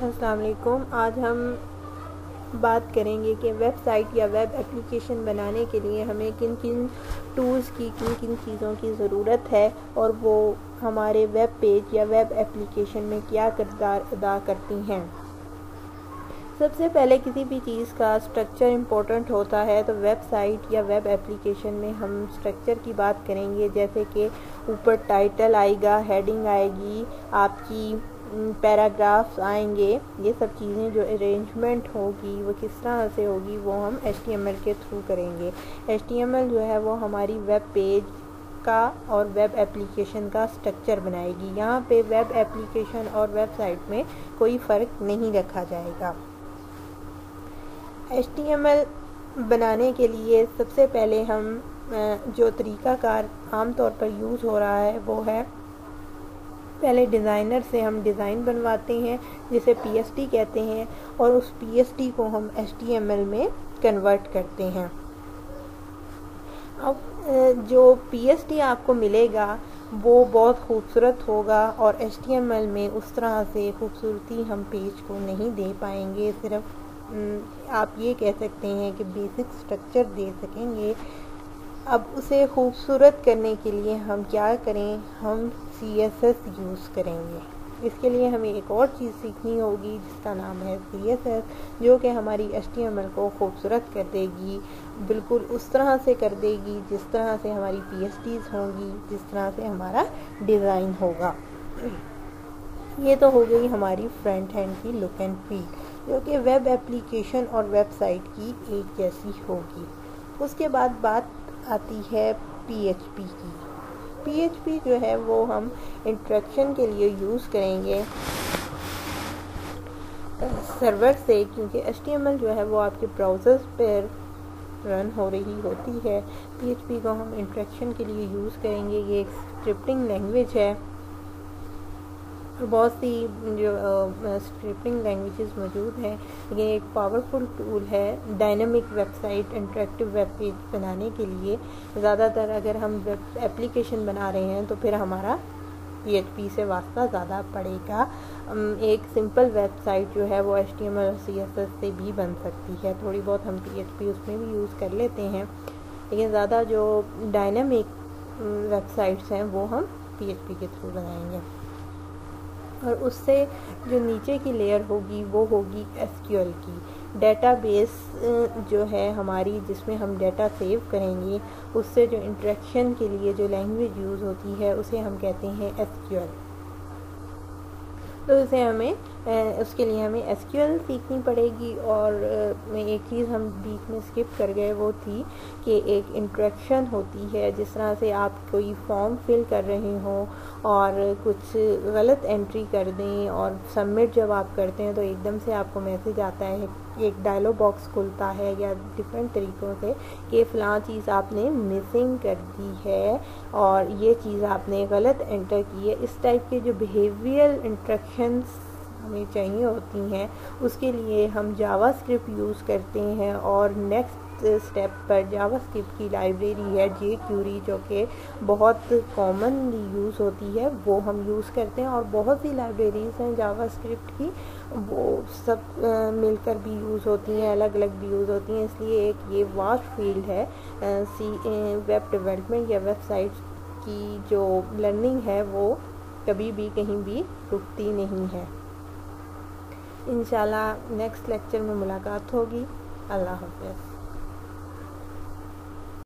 السلام علیکم۔ آج ہم بات کریں گے کہ ویب سائٹ یا ویب اپلیکیشن بنانے کے لیے ہمیں کن کن ٹولز کی کن کن چیزوں کی ضرورت ہے اور وہ ہمارے ویب پیج یا ویب اپلیکیشن میں کیا کردار ادا کرتی ہیں۔ سب سے پہلے کسی بھی چیز کا سٹرکچر امپورٹنٹ ہوتا ہے، تو ویب سائٹ یا ویب اپلیکیشن میں ہم سٹرکچر کی بات کریں گے، جیسے کہ اوپر ٹائٹل آئے گا، ہیڈنگ آئے گی، آپ کی پیراگرافز آئیں گے، یہ سب چیزیں جو ارینجمنٹ ہوگی وہ کس طرح سے ہوگی وہ ہم HTML کے تھرو کریں گے۔ HTML جو ہے وہ ہماری ویب پیج کا اور ویب اپلیکیشن کا سٹرکچر بنائے گی۔ یہاں پہ ویب اپلیکیشن اور ویب سائٹ میں کوئی فرق نہیں رکھا جائے گا۔ HTML بنانے کے لیے سب سے پہلے ہم جو طریقہ کار عام طور پر یوز ہو رہا ہے وہ ہے، پہلے ڈیزائنر سے ہم ڈیزائن بنواتے ہیں جسے PSD کہتے ہیں، اور اس PSD کو ہم HTML میں کنورٹ کرتے ہیں۔ اب جو PSD آپ کو ملے گا وہ بہت خوبصورت ہوگا، اور HTML میں اس طرح سے خوبصورتی ہم پیج کو نہیں دے پائیں گے، صرف آپ یہ کہہ سکتے ہیں کہ بیسک سٹرکچر دے سکیں گے۔ اب اسے خوبصورت کرنے کے لیے ہم کیا کریں، ہم CSS یوز کریں گے۔ اس کے لیے ہمیں ایک اور چیز سیکھنی ہوگی جس کا نام ہے CSS، جو کہ ہماری HTML کو خوبصورت کر دے گی، بالکل اس طرح سے کر دے گی جس طرح سے ہماری PSDs ہوں گی، جس طرح سے ہمارا ڈیزائن ہوگا۔ یہ تو ہو گئی ہماری فرنٹ اینڈ کی لک اینڈ فیل، جو کہ ویب اپلیکیشن اور ویب سائٹ کی ایک جیسی ہوگی۔ اس کے بعد بات آتی ہے PHP کی۔ PHP جو ہے وہ ہم انٹریکشن کے لیے یوز کریں گے سرور سے، کیونکہ HTML جو ہے وہ آپ کے براؤزرز پر رن ہو رہی ہوتی ہے۔ PHP کو ہم انٹریکشن کے لیے یوز کریں گے۔ یہ ایک اسکرپٹنگ لینگویج ہے، بہت سی جو اسکرپٹنگ لینگویجز موجود ہیں، لیکن ایک پاورفل ٹول ہے dynamic website interactive web page بنانے کے لیے۔ زیادہ تر اگر ہم ویب اپلیکیشن بنا رہے ہیں تو پھر ہمارا PHP سے واسطہ زیادہ پڑے گا۔ ایک سمپل ویب سائٹ جو ہے وہ HTML اور CSS سے بھی بن سکتی ہے، تھوڑی بہت ہم PHP اس میں بھی یوز کر لیتے ہیں، لیکن زیادہ جو ڈائنامک ویب سائٹس ہیں وہ ہم PHP کے تھرو بنائیں گے۔ اور اس سے جو نیچے کی لیئر ہوگی وہ ہوگی SQL کی، ڈیٹا بیس جو ہے ہماری، جس میں ہم ڈیٹا سیو کریں گے، اس سے جو انٹریکشن کے لیے جو لینگویج یوز ہوتی ہے اسے ہم کہتے ہیں SQL۔ تو اس کے لیے ہمیں SQL سیکھنی پڑے گی۔ اور ایک چیز ہم بیچ میں اسکپ کر گئے، وہ تھی کہ ایک انٹریکشن ہوتی ہے، جس طرح سے آپ کوئی فارم فل کر رہے ہوں اور کچھ غلط انٹری کر دیں اور سبمٹ جب آپ کرتے ہیں تو ایک دم سے آپ کو میسج آتا ہے، ایک ڈائلاگ باکس کھلتا ہے یا ڈفرینٹ طریقوں سے کہ فلاں چیز آپ نے مسنگ کر دی ہے اور یہ چیز آپ نے غلط انٹر کی ہے۔ اس ٹائپ کے جو بیہیویئر انٹریکشنز ہمیں چاہیے ہوتی ہیں، اس کے لیے ہم جاوا اسکرپٹ یوز کرتے ہیں، اور نیکسٹ اسٹیپ پر جاوا اسکرپٹ کی لائبریری ہے jQuery، جو کہ بہت کامنلی یوز ہوتی ہے، وہ ہم یوز کرتے ہیں، اور بہت سی لائبریریز ہیں جاوا اسکرپٹ کی، وہ سب مل کر بھی یوز ہوتی ہیں، الگ الگ بھی یوز ہوتی ہیں۔ اس لیے ایک یہ واسٹ فیلڈ ہے ویب ڈیولپمنٹ یا ویب سائٹس کی جو لرننگ ہے وہ کبھی بھی کہیں بھی رکتی نہیں ہے۔ انشاءاللہ نیکسٹ لیکچر میں ملاقات ہوگی۔ اللہ حافظ۔